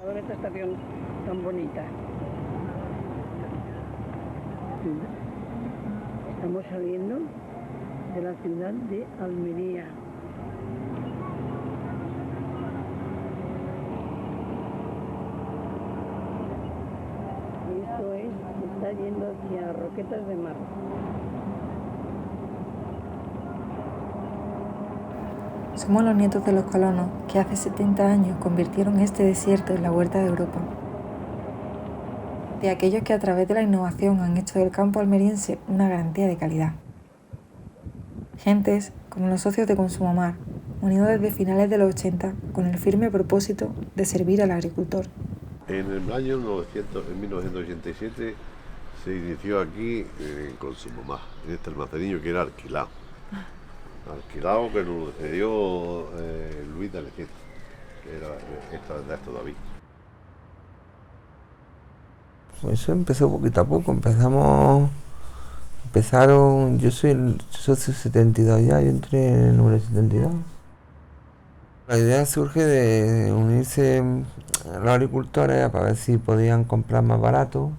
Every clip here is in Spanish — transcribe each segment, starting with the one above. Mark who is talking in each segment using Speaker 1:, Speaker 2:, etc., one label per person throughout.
Speaker 1: A ver esta estación tan bonita. Estamos saliendo de la ciudad de Almería. Y esto está yendo hacia Roquetas de Mar.
Speaker 2: Somos los nietos de los colonos que hace 70 años convirtieron este desierto en la huerta de Europa. De aquellos que a través de la innovación han hecho del campo almeriense una garantía de calidad. Gentes como los socios de Consumomar, unidos desde finales de los 80 con el firme propósito de servir al agricultor.
Speaker 3: En el año 1987 se inició aquí en Consumomar, en este almacenillo que era alquilado. Alquilado que nos cedió Luis de Alejandro, que era de esto David.
Speaker 4: Pues eso empezó poquito a poco, yo soy el socio 72 ya, yo entré en el número 72. La idea surge de unirse los agricultores para ver si podían comprar más barato,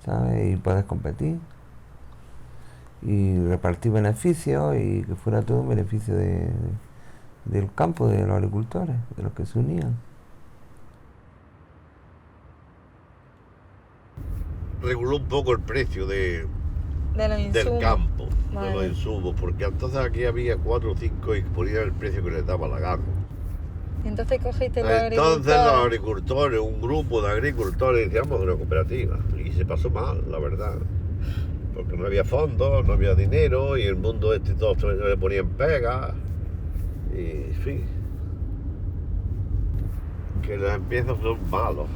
Speaker 4: ¿sabes? Y poder competir. Y repartir beneficios y que fuera todo un beneficio del campo, de los agricultores, de los que se unían.
Speaker 3: Reguló un poco el precio del campo, vale, de los insumos, porque entonces aquí había 4 o 5 y ponían el precio que les daba la gana.
Speaker 2: Entonces cogiste
Speaker 3: los agricultores, un grupo de agricultores, decíamos, de una cooperativa, y se pasó mal, la verdad. Porque no había fondos, no había dinero, y el mundo todos le ponían pegas, y en fin, que los empiezos son malos.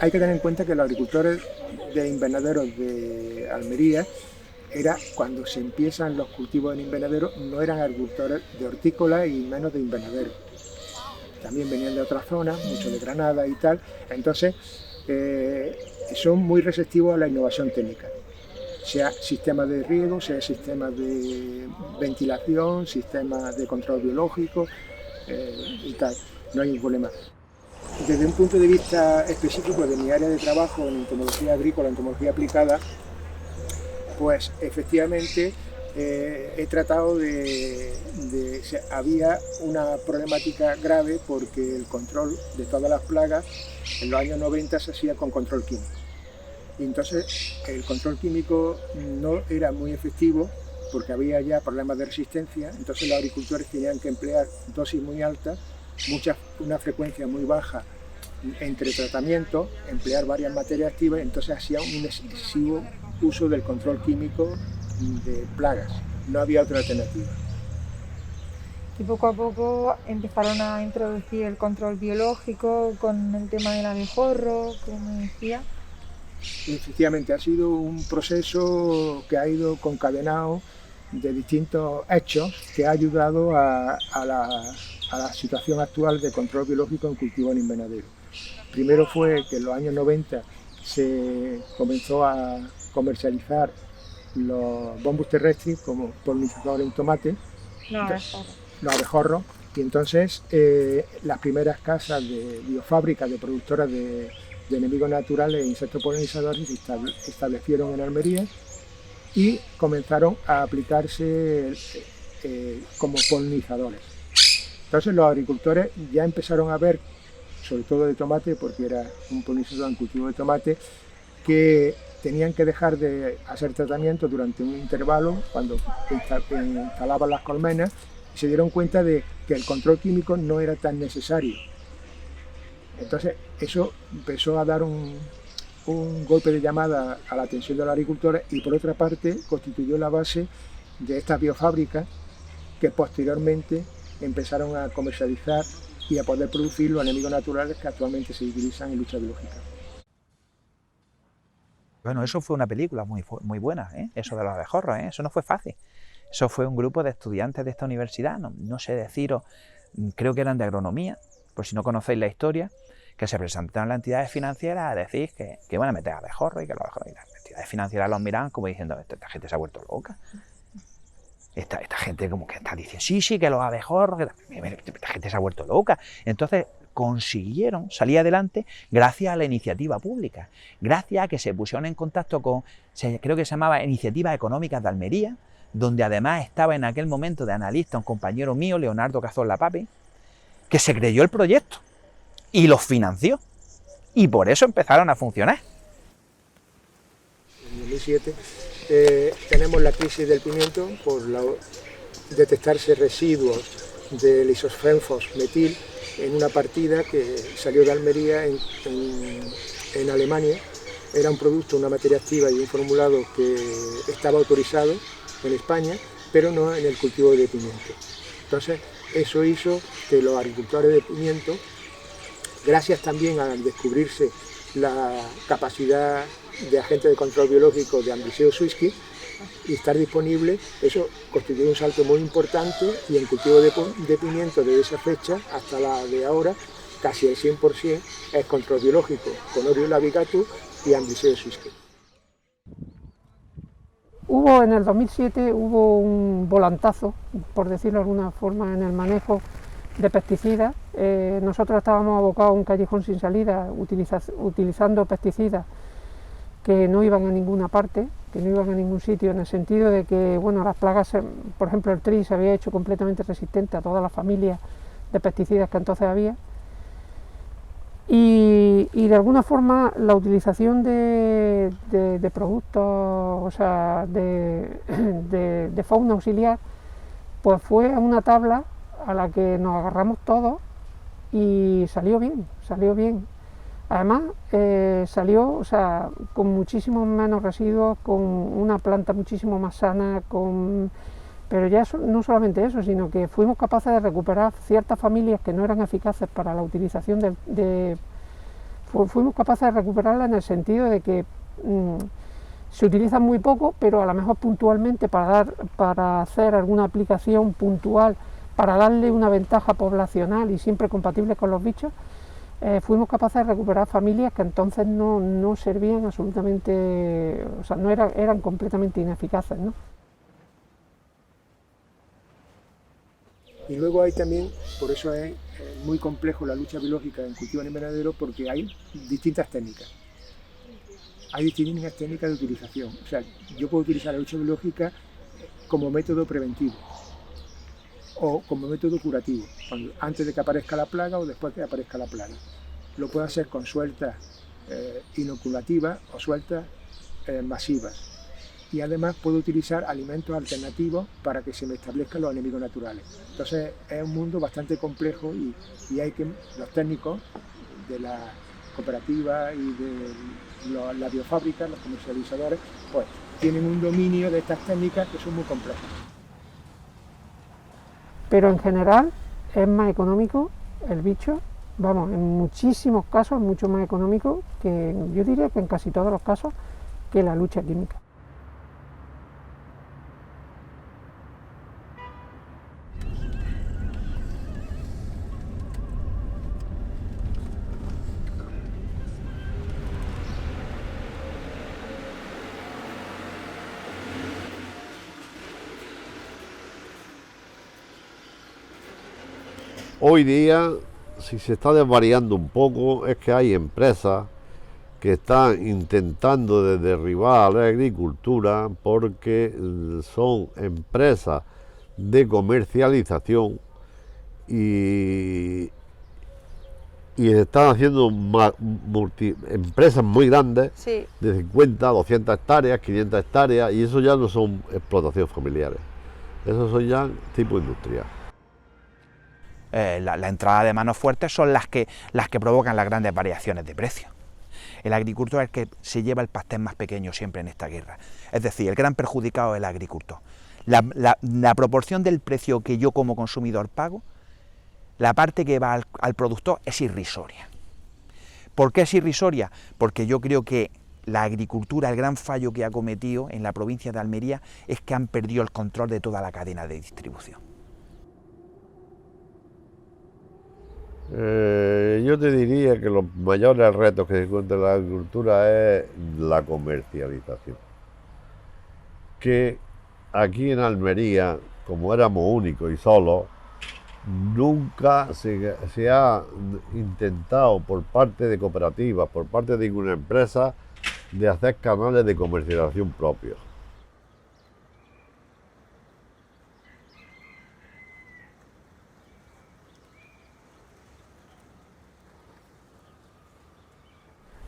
Speaker 5: Hay que tener en cuenta que los agricultores de invernaderos de Almería cuando se empiezan los cultivos en invernadero, no eran agricultores de hortícola y menos de invernadero. También venían de otras zonas, mucho de Granada y tal, entonces son muy receptivos a la innovación técnica, sea sistemas de riego, sea sistemas de ventilación, sistemas de control biológico y tal, no hay ningún problema. Desde un punto de vista específico de mi área de trabajo en entomología agrícola, entomología aplicada, pues efectivamente he tratado había una problemática grave porque el control de todas las plagas en los años 90 se hacía con control químico. Y entonces el control químico no era muy efectivo porque había ya problemas de resistencia, entonces los agricultores tenían que emplear dosis muy altas, una frecuencia muy baja entre tratamientos, emplear varias materias activas, entonces hacía un excesivo uso del control químico de plagas, no había otra alternativa.
Speaker 2: Y poco a poco empezaron a introducir el control biológico con el tema del abejorro, como me decía.
Speaker 5: Efectivamente, ha sido un proceso que ha ido concadenado de distintos hechos que ha ayudado a la situación actual de control biológico en cultivo en invernadero. Primero fue que en los años 90 se comenzó a comercializar los bombus terrestris como polinizadores en tomate, los abejorros, y entonces las primeras casas de biofábricas de productoras de enemigos naturales e insectos polinizadores se establecieron en Almería y comenzaron a aplicarse como polinizadores. Entonces los agricultores ya empezaron a ver, sobre todo de tomate, porque era un polinizador en cultivo de tomate, que tenían que dejar de hacer tratamiento durante un intervalo cuando instalaban las colmenas y se dieron cuenta de que el control químico no era tan necesario. Entonces eso empezó a dar un golpe de llamada a la atención de los agricultores y por otra parte constituyó la base de estas biofábricas que posteriormente empezaron a comercializar y a poder producir los enemigos naturales que actualmente se utilizan en lucha biológica.
Speaker 6: Bueno, eso fue una película muy buena, ¿eh? Eso de los abejorros, ¿eh? Eso no fue fácil. Eso fue un grupo de estudiantes de esta universidad, no sé deciros, creo que eran de agronomía, por si no conocéis la historia, que se presentaron a las entidades financieras a decir que iban a meter abejorros y que los abejorros, y las entidades financieras los miraban como diciendo, esta gente se ha vuelto loca. Esta gente como que está diciendo, sí, que los abejorros, esta gente se ha vuelto loca. Entonces consiguieron salir adelante gracias a la iniciativa pública, gracias a que se pusieron en contacto con, creo que se llamaba Iniciativas Económicas de Almería, donde además estaba en aquel momento de analista un compañero mío, Leonardo Cazorla Papi, que se creyó el proyecto y los financió. Y por eso empezaron a funcionar.
Speaker 5: En 2007 tenemos la crisis del pimiento por detectarse residuos del isofenfos-metil en una partida que salió de Almería en Alemania. Era un producto, una materia activa y un formulado que estaba autorizado en España, pero no en el cultivo de pimiento. Entonces, eso hizo que los agricultores de pimiento, gracias también al descubrirse la capacidad de agente de control biológico de Amblyseus swiskii y estar disponible, eso constituye un salto muy importante, y el cultivo de pimiento desde esa fecha hasta la de ahora, casi el 100% es control biológico con Orius bigatus y Amblyseus swiskii.
Speaker 7: En el 2007 hubo un volantazo, por decirlo de alguna forma, en el manejo de pesticidas. Nosotros estábamos abocados a un callejón sin salida, utilizando pesticidas que no iban a ninguna parte, que no iban a ningún sitio, en el sentido de que, bueno, las plagas, por ejemplo, el trigo se había hecho completamente resistente a todas las familias de pesticidas que entonces había. Y de alguna forma la utilización de productos, o sea, de fauna auxiliar, pues fue a una tabla a la que nos agarramos todos y salió bien. Además salió, o sea, con muchísimos menos residuos, con una planta muchísimo más sana, pero ya no solamente eso, sino que fuimos capaces de recuperar ciertas familias que no eran eficaces para la utilización fuimos capaces de recuperarlas en el sentido de que se utilizan muy poco, pero a lo mejor puntualmente para hacer alguna aplicación puntual, para darle una ventaja poblacional y siempre compatible con los bichos. Fuimos capaces de recuperar familias que entonces no servían absolutamente, o sea, eran completamente ineficaces, ¿no?
Speaker 5: Y luego hay también, por eso es muy complejo la lucha biológica en cultivo en invernadero, porque hay distintas técnicas. Hay distintas técnicas de utilización. O sea, yo puedo utilizar la lucha biológica como método preventivo o como método curativo, antes de que aparezca la plaga o después de que aparezca la plaga. Lo puedo hacer con sueltas inoculativas o sueltas masivas. Y además puedo utilizar alimentos alternativos para que se me establezcan los enemigos naturales. Entonces es un mundo bastante complejo y hay que los técnicos de la cooperativa y de la biofábrica, los comercializadores, pues tienen un dominio de estas técnicas que son muy complejas.
Speaker 7: Pero en general es más económico el bicho, vamos, en muchísimos casos mucho más económico que, yo diría que en casi todos los casos, que la lucha química.
Speaker 3: Hoy día, si se está desvariando un poco, es que hay empresas que están intentando derribar a la agricultura porque son empresas de comercialización y están haciendo empresas muy grandes,
Speaker 2: Sí.
Speaker 3: de 50, 200 hectáreas, 500 hectáreas, y eso ya no son explotaciones familiares, eso son ya tipo industrial.
Speaker 6: La entrada de manos fuertes son las que provocan las grandes variaciones de precio. El agricultor es el que se lleva el pastel más pequeño siempre en esta guerra. Es decir, el gran perjudicado es el agricultor. La proporción del precio que yo como consumidor pago, la parte que va al productor es irrisoria. ¿Por qué es irrisoria? Porque yo creo que la agricultura, el gran fallo que ha cometido en la provincia de Almería es que han perdido el control de toda la cadena de distribución.
Speaker 3: Yo te diría que los mayores retos que se encuentra en la agricultura es la comercialización, que aquí en Almería, como éramos únicos y solos, nunca se ha intentado por parte de cooperativas, por parte de ninguna empresa, de hacer canales de comercialización propios.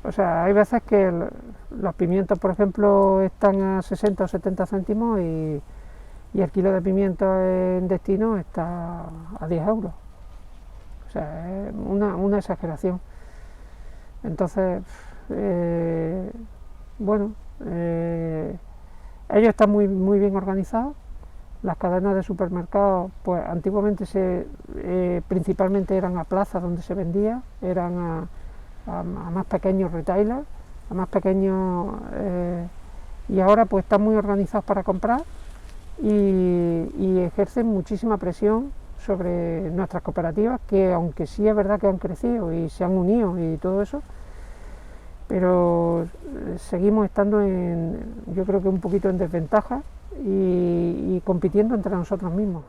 Speaker 7: O sea, hay veces que los pimientos, por ejemplo, están a 60 o 70 céntimos y el kilo de pimientos en destino está a 10 euros. O sea, es una exageración. Entonces, bueno, ellos están muy bien organizados. Las cadenas de supermercados, pues antiguamente principalmente eran a plazas donde se vendía, eran a más pequeños retailers, a más pequeños, y ahora pues están muy organizados para comprar y ejercen muchísima presión sobre nuestras cooperativas, que aunque sí es verdad que han crecido y se han unido y todo eso, pero seguimos estando yo creo que un poquito en desventaja y compitiendo entre nosotros mismos.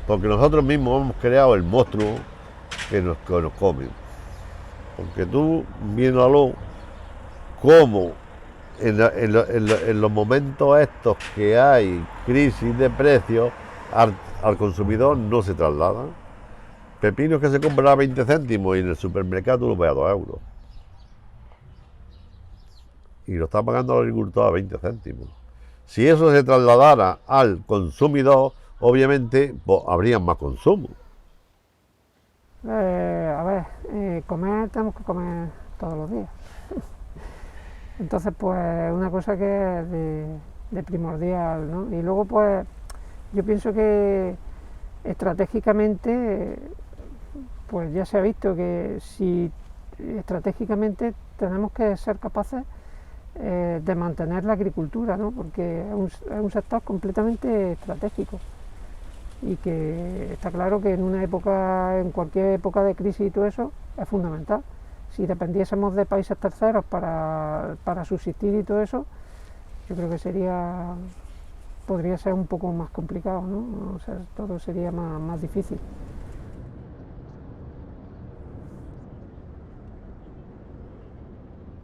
Speaker 3: Porque nosotros mismos hemos creado el monstruo que nos comen. Porque tú, viéndolo, como en los momentos estos que hay crisis de precios, al consumidor no se trasladan. Pepinos que se compran a 20 céntimos y en el supermercado tú lo ves a 2 euros. Y lo está pagando el agricultor a 20 céntimos. Si eso se trasladara al consumidor, obviamente pues, habría más consumo.
Speaker 7: A ver, comer tenemos que comer todos los días. Entonces, pues una cosa que es de primordial, ¿no? Y luego, pues, yo pienso que estratégicamente, pues ya se ha visto que si estratégicamente tenemos que ser capaces de mantener la agricultura, ¿no? Porque es un sector completamente estratégico y que está claro que en cualquier época de crisis y todo eso, es fundamental. Si dependiésemos de países terceros para subsistir y todo eso, yo creo que podría ser un poco más complicado, ¿no? O sea, todo sería más difícil.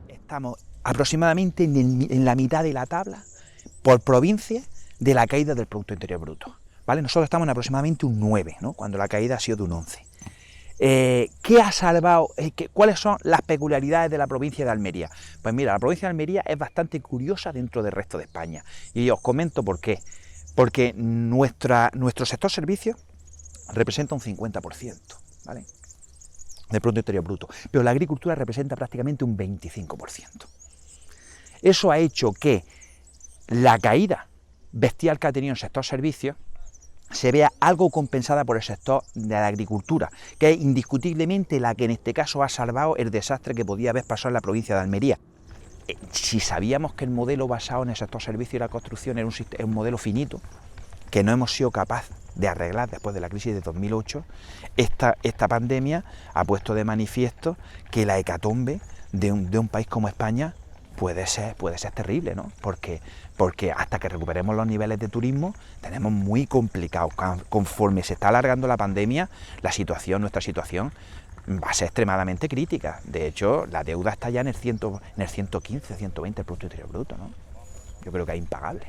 Speaker 6: Estamos aproximadamente en la mitad de la tabla por provincia de la caída del Producto Interior Bruto, ¿vale? Nosotros estamos en aproximadamente un 9, ¿no? Cuando la caída ha sido de un 11. ¿Qué ha salvado? ¿Cuáles son las peculiaridades de la provincia de Almería? Pues mira, la provincia de Almería es bastante curiosa dentro del resto de España. Y os comento por qué. Porque nuestro sector servicios representa un 50%, ¿vale? Del Producto Interior Bruto, pero la agricultura representa prácticamente un 25%. Eso ha hecho que la caída bestial que ha tenido el sector servicios se vea algo compensada por el sector de la agricultura, que es indiscutiblemente la que en este caso ha salvado el desastre que podía haber pasado en la provincia de Almería. Si sabíamos que el modelo basado en el sector servicios y la construcción era un modelo finito, que no hemos sido capaces de arreglar después de la crisis de 2008, esta pandemia ha puesto de manifiesto que la hecatombe de un país como España puede ser terrible, ¿no? Porque hasta que recuperemos los niveles de turismo tenemos muy complicado. Conforme se está alargando la pandemia, nuestra situación va a ser extremadamente crítica. De hecho, la deuda está ya en el 115, 120 del Producto Interior Bruto, ¿no? Yo creo que es impagable.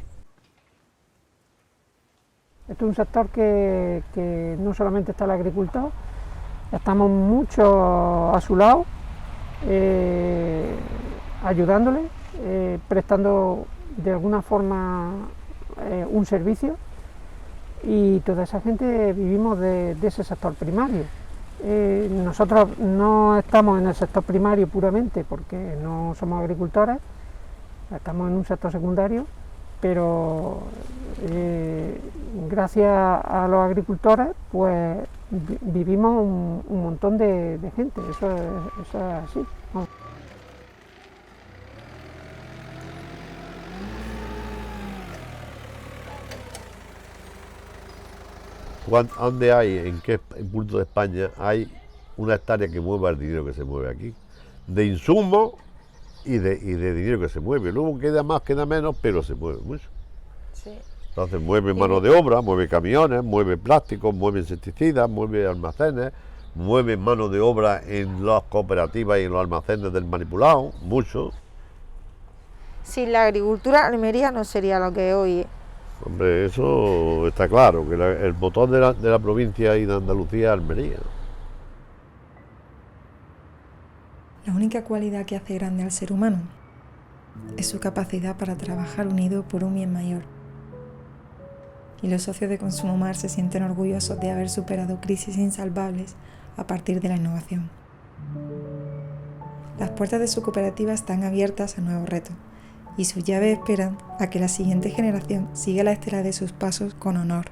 Speaker 7: Esto es un sector que no solamente está el agricultor, estamos mucho a su lado, ayudándole, prestando de alguna forma un servicio, y toda esa gente vivimos de ese sector primario. Nosotros no estamos en el sector primario puramente porque no somos agricultores, estamos en un sector secundario, pero gracias a los agricultores pues vivimos un montón de gente, eso es así, ¿no?
Speaker 3: ¿Dónde hay, en qué punto de España hay una hectárea que mueva el dinero que se mueve aquí? De insumos y de dinero que se mueve. Luego queda más, queda menos, pero se mueve mucho.
Speaker 2: Sí.
Speaker 3: Entonces mueve mano de obra, mueve camiones, mueve plásticos, mueve insecticidas, mueve almacenes, mueve mano de obra en las cooperativas y en los almacenes del manipulado, mucho.
Speaker 2: Sin la agricultura, Almería no sería lo que hoy es.
Speaker 3: Hombre, eso está claro, que el motor de la provincia y de Andalucía es Almería.
Speaker 8: La única cualidad que hace grande al ser humano es su capacidad para trabajar unido por un bien mayor. Y los socios de Consumomar se sienten orgullosos de haber superado crisis insalvables a partir de la innovación. Las puertas de su cooperativa están abiertas a nuevos retos y sus llaves esperan a que la siguiente generación siga la estela de sus pasos con honor.